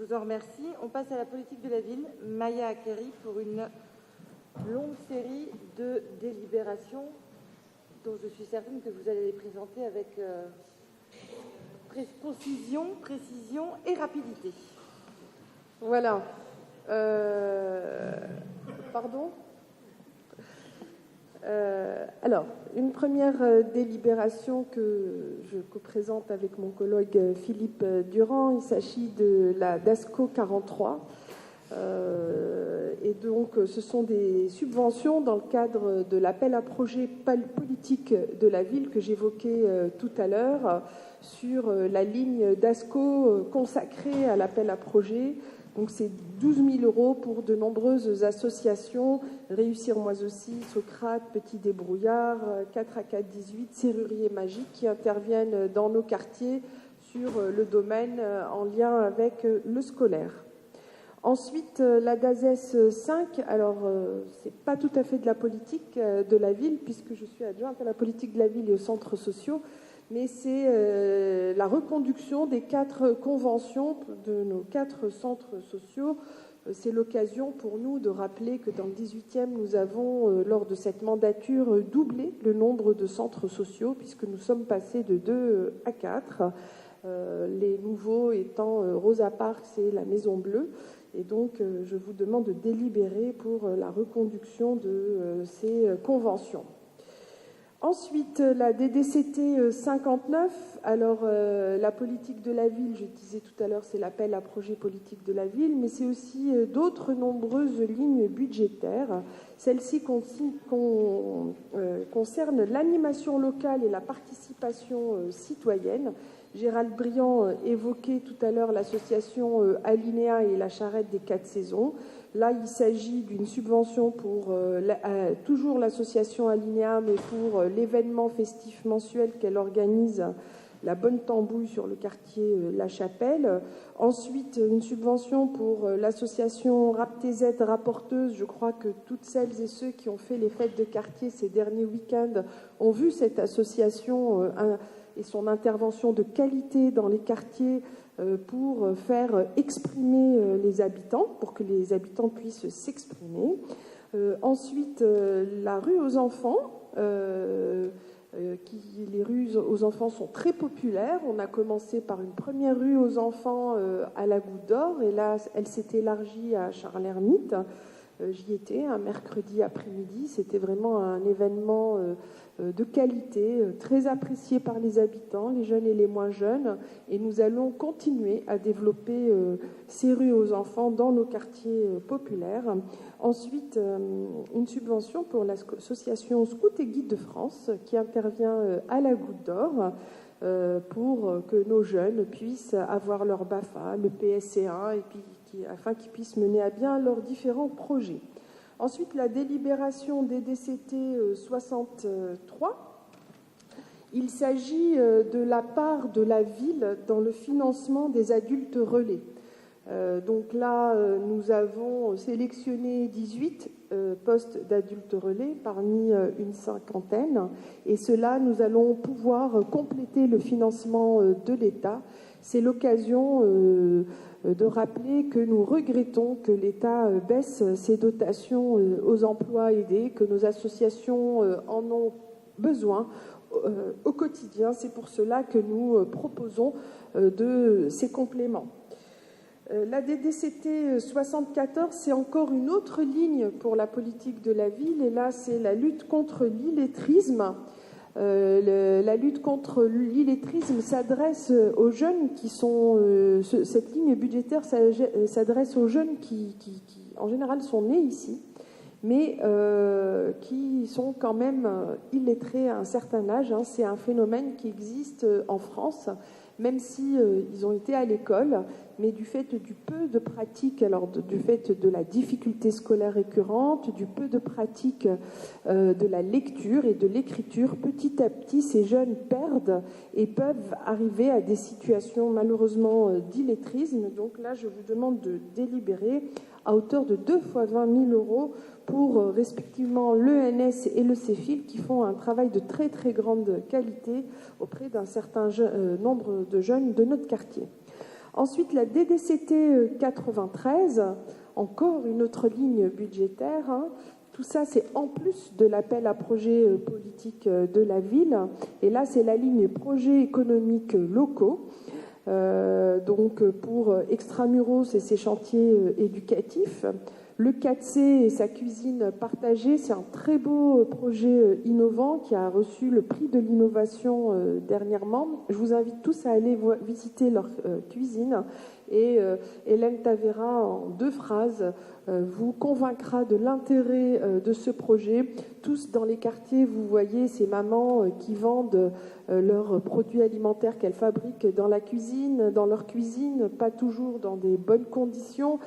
vous en remercie. On passe à la politique de la ville. Maya Akeri pour une longue série de délibérations dont je suis certaine que vous allez les présenter avec précision et rapidité. Voilà. Pardon. Alors, une première délibération que je co-présente avec mon collègue Philippe Durand. Il s'agit de la DASCO 43. Et donc, ce sont des subventions dans le cadre de l'appel à projet politique de la ville que j'évoquais tout à l'heure sur la ligne DASCO consacrée à l'appel à projet. Donc, c'est 12 000 € pour de nombreuses associations, Réussir Moi aussi, Socrate, Petit Débrouillard, 4 à 4, 18, Serrurier Magique, qui interviennent dans nos quartiers sur le domaine en lien avec le scolaire. Ensuite, la DASES 5, alors c'est pas tout à fait de la politique de la ville, puisque je suis adjointe à la politique de la ville et aux centres sociaux, mais c'est la reconduction des 4 conventions de nos 4 centres sociaux. C'est l'occasion pour nous de rappeler que dans le 18e, nous avons, lors de cette mandature, doublé le nombre de centres sociaux, puisque nous sommes passés de 2 à 4. Les nouveaux étant Rosa Parks et la Maison Bleue. Et donc, je vous demande de délibérer pour la reconduction de ces conventions. Ensuite, la DDCT 59. Alors, la politique de la ville, je disais tout à l'heure, c'est l'appel à projet politique de la ville, mais c'est aussi d'autres nombreuses lignes budgétaires. Celle-ci concerne l'animation locale et la participation citoyenne. Gérald Briand évoquait tout à l'heure l'association Alinéa et la charrette des 4 saisons. Là, il s'agit d'une subvention pour toujours l'association Alinéa, mais pour l'événement festif mensuel qu'elle organise, la Bonne Tambouille sur le quartier La Chapelle. Ensuite, une subvention pour l'association RAPTZ Rapporteuse. Je crois que toutes celles et ceux qui ont fait les fêtes de quartier ces derniers week-ends ont vu cette association et son intervention de qualité dans les quartiers pour faire exprimer les habitants, pour que les habitants puissent s'exprimer. Ensuite, la rue aux enfants. Les rues aux enfants sont très populaires. On a commencé par une première rue aux enfants à la Goutte d'Or, et là, elle s'est élargie à Charles-Hermite. J'y étais un mercredi après-midi. C'était vraiment un événement de qualité, très apprécié par les habitants, les jeunes et les moins jeunes. Et nous allons continuer à développer ces rues aux enfants dans nos quartiers populaires. Ensuite, une subvention pour l'association Scout et Guide de France qui intervient à la Goutte d'Or pour que nos jeunes puissent avoir leur BAFA, le PSC1, et puis afin qu'ils puissent mener à bien leurs différents projets. Ensuite, la délibération des DCT 63. Il s'agit de la part de la ville dans le financement des adultes relais. Donc là, nous avons sélectionné 18 postes d'adultes relais parmi une cinquantaine. Et cela, nous allons pouvoir compléter le financement de l'État. C'est l'occasion de rappeler que nous regrettons que l'État baisse ses dotations aux emplois aidés, que nos associations en ont besoin au quotidien. C'est pour cela que nous proposons de ces compléments. La DDCT 74, c'est encore une autre ligne pour la politique de la ville, et là, c'est la lutte contre l'illettrisme. La lutte contre l'illettrisme s'adresse aux jeunes qui sont... cette ligne budgétaire s'adresse aux jeunes qui, en général, sont nés ici, mais qui sont quand même illettrés à un certain âge. C'est un phénomène qui existe en France, même si ils ont été à l'école, mais du fait du peu de pratique, alors du fait de la difficulté scolaire récurrente, du peu de pratique de la lecture et de l'écriture, petit à petit, ces jeunes perdent et peuvent arriver à des situations malheureusement d'illettrisme. Donc là, je vous demande de délibérer à hauteur de 2 fois 20 000 € pour respectivement l'ENS et le CEFIL, qui font un travail de très très grande qualité auprès d'un certain nombre de jeunes de notre quartier. Ensuite, la DDCT 93, encore une autre ligne budgétaire. Tout ça, c'est en plus de l'appel à projets politiques de la ville. Et là, c'est la ligne projets économiques locaux. Donc, pour Extramuros et ses chantiers éducatifs. Le 4C et sa cuisine partagée, c'est un très beau projet innovant qui a reçu le prix de l'innovation dernièrement. Je vous invite tous à aller visiter leur cuisine. Et Hélène Tavera, en 2 phrases, vous convaincra de l'intérêt de ce projet. Tous dans les quartiers, vous voyez ces mamans qui vendent leurs produits alimentaires qu'elles fabriquent dans la cuisine, dans leur cuisine, pas toujours dans des bonnes conditions.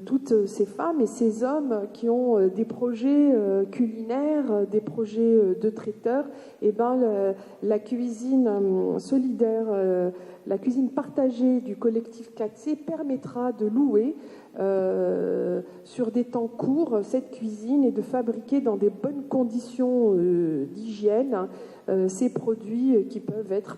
Toutes ces femmes et ces hommes qui ont des projets culinaires, des projets de traiteurs, et ben la cuisine solidaire, la cuisine partagée du collectif 4C permettra de louer sur des temps courts cette cuisine et de fabriquer dans des bonnes conditions d'hygiène ces produits qui peuvent être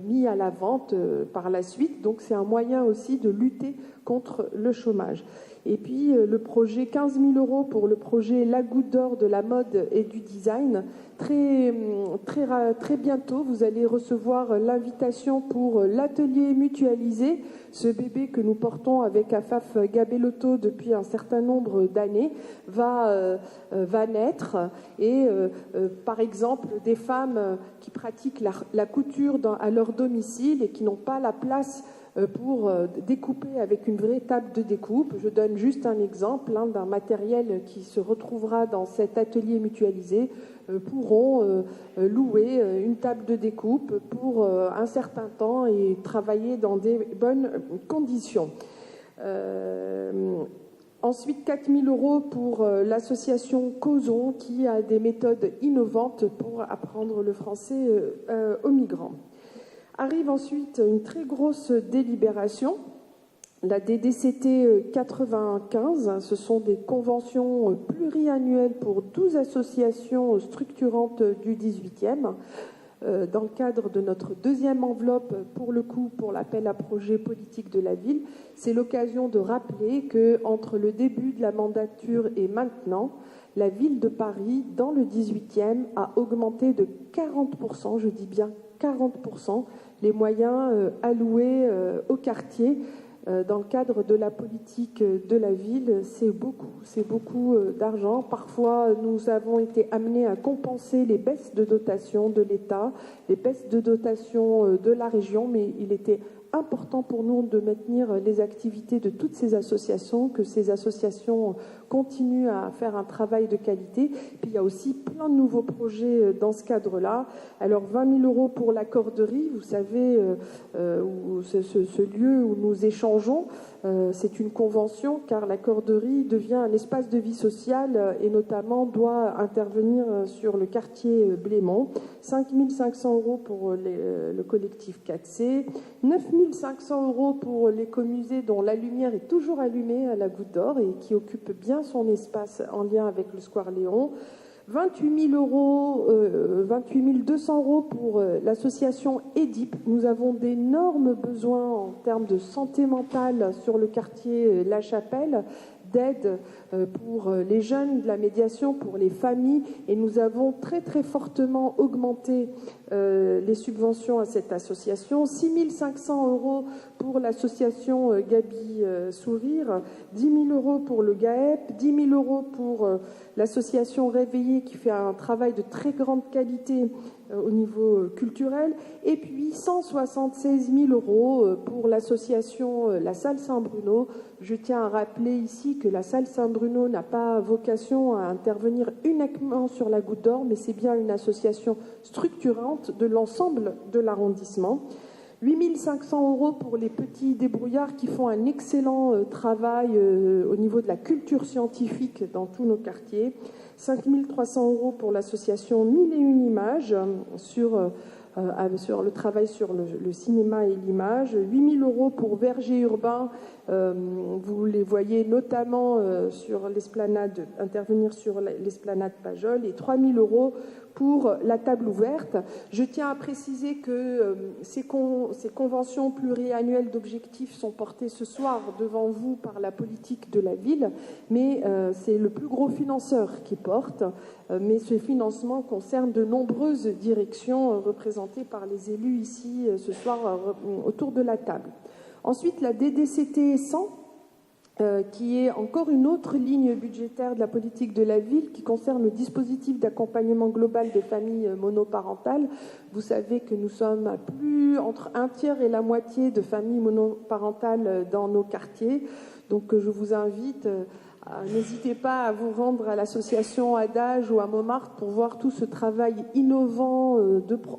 mis à la vente par la suite. Donc c'est un moyen aussi de lutter contre le chômage. Et puis le projet 15 000 € pour le projet La Goutte d'Or de la mode et du design. Très bientôt, vous allez recevoir l'invitation pour l'atelier mutualisé, ce bébé que nous portons avec Afaf Gabellotto depuis un certain nombre d'années, va naître. Et par exemple, des femmes qui pratiquent la couture à leur domicile et qui n'ont pas la place pour découper avec une vraie table de découpe. Je donne juste un exemple d'un matériel qui se retrouvera dans cet atelier mutualisé, pourront louer une table de découpe pour un certain temps et travailler dans des bonnes conditions. Ensuite, 4 000 € pour l'association Causon qui a des méthodes innovantes pour apprendre le français aux migrants. Arrive ensuite une très grosse délibération, la DDCT 95. Ce sont des conventions pluriannuelles pour 12 associations structurantes du 18e. Dans le cadre de notre deuxième enveloppe, pour le coup, pour l'appel à projet politique de la ville, c'est l'occasion de rappeler qu'entre le début de la mandature et maintenant, la ville de Paris, dans le 18e, a augmenté de 40%, je dis bien 40%, les moyens alloués au quartier dans le cadre de la politique de la ville. C'est beaucoup d'argent. Parfois, nous avons été amenés à compenser les baisses de dotation de l'État, les baisses de dotation de la région, mais il était important pour nous de maintenir les activités de toutes ces associations, que ces associations continuent à faire un travail de qualité. Puis il y a aussi plein de nouveaux projets dans ce cadre-là. Alors 20 000 € pour la Corderie, vous savez, ce lieu où nous échangeons, c'est une convention car la Corderie devient un espace de vie sociale et notamment doit intervenir sur le quartier Blémont. 5 500 € pour le collectif 4C, 9 500 € pour l'écomusée dont la lumière est toujours allumée à la Goutte d'Or et qui occupe bien son espace en lien avec le Square Léon. 28 200 € pour l'association EDIP. Nous avons d'énormes besoins en termes de santé mentale sur le quartier La Chapelle, d'aide pour les jeunes, de la médiation pour les familles, et nous avons très fortement augmenté les subventions à cette association. 6 500 € pour l'association Gabi Sourire, 10 000 € pour le GAEP, 10 000 € pour l'association Réveillée qui fait un travail de très grande qualité au niveau culturel, et puis 176 000 € pour l'association La Salle Saint-Bruno. Je tiens à rappeler ici que la Salle Saint-Bruno n'a pas vocation à intervenir uniquement sur la Goutte d'Or, mais c'est bien une association structurante de l'ensemble de l'arrondissement. 8 500 € pour les petits débrouillards qui font un excellent travail au niveau de la culture scientifique dans tous nos quartiers. 5 300 € pour l'association 1001 images sur sur le travail sur le cinéma et l'image. 8 000 € pour Verger urbain, vous les voyez notamment sur l'esplanade, intervenir sur l'esplanade Pajol, et 3 000 € pour la table ouverte. Je tiens à préciser que ces conventions pluriannuelles d'objectifs sont portées ce soir devant vous par la politique de la ville, mais c'est le plus gros financeur qui porte, mais ce financement concerne de nombreuses directions représentées par les élus ici ce soir autour de la table. Ensuite, la DDCT 100, qui est encore une autre ligne budgétaire de la politique de la ville qui concerne le dispositif d'accompagnement global des familles monoparentales. Vous savez que nous sommes à plus entre un tiers et la moitié de familles monoparentales dans nos quartiers. Donc je vous invite, n'hésitez pas à vous rendre à l'association Adage ou à Montmartre pour voir tout ce travail innovant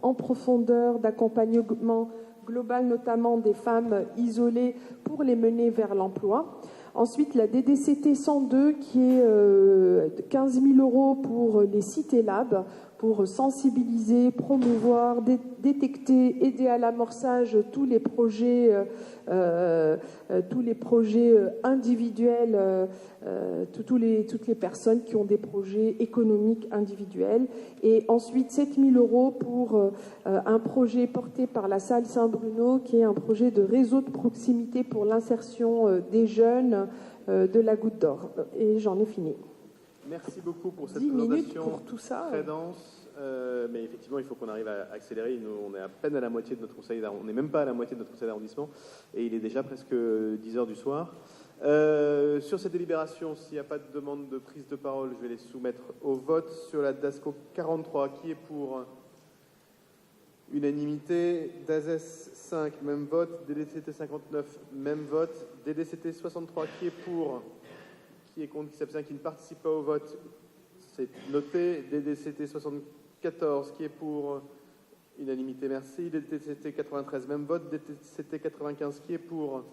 en profondeur d'accompagnement global, notamment des femmes isolées, pour les mener vers l'emploi. Ensuite, la DDCT 102 qui est 15 000 € pour les cités labs, pour sensibiliser, promouvoir, détecter, aider à l'amorçage tous les projets individuels, toutes les personnes qui ont des projets économiques individuels. Et ensuite, 7 000 € pour un projet porté par la salle Saint-Bruno, qui est un projet de réseau de proximité pour l'insertion des jeunes de la Goutte d'Or. Et j'en ai fini. Merci beaucoup pour cette 10 minutes présentation pour tout ça. très dense, mais effectivement, il faut qu'on arrive à accélérer. Nous, on est à peine à la moitié de notre conseil d'arrondissement, on n'est même pas à la moitié de notre conseil d'arrondissement, et il est déjà presque 10 heures du soir. Sur cette délibération, s'il n'y a pas de demande de prise de parole, je vais les soumettre au vote. Sur la DASCO 43, qui est pour? Unanimité. DAZES 5, même vote. DDCT 59, même vote. DDCT 63, qui est pour? Qui est contre? Qui s'abstient? Qui ne participe pas au vote? C'est noté. DDCT 74, qui est pour? Unanimité, merci. DDCT 93, même vote. DDCT 95, qui est pour?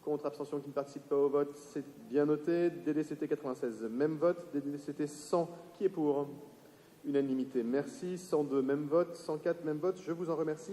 Contre, abstention, qui ne participe pas au vote, c'est bien noté. DDCT 96, même vote. DDCT 100, qui est pour? Unanimité, merci. 102, même vote. 104, même vote. Je vous en remercie.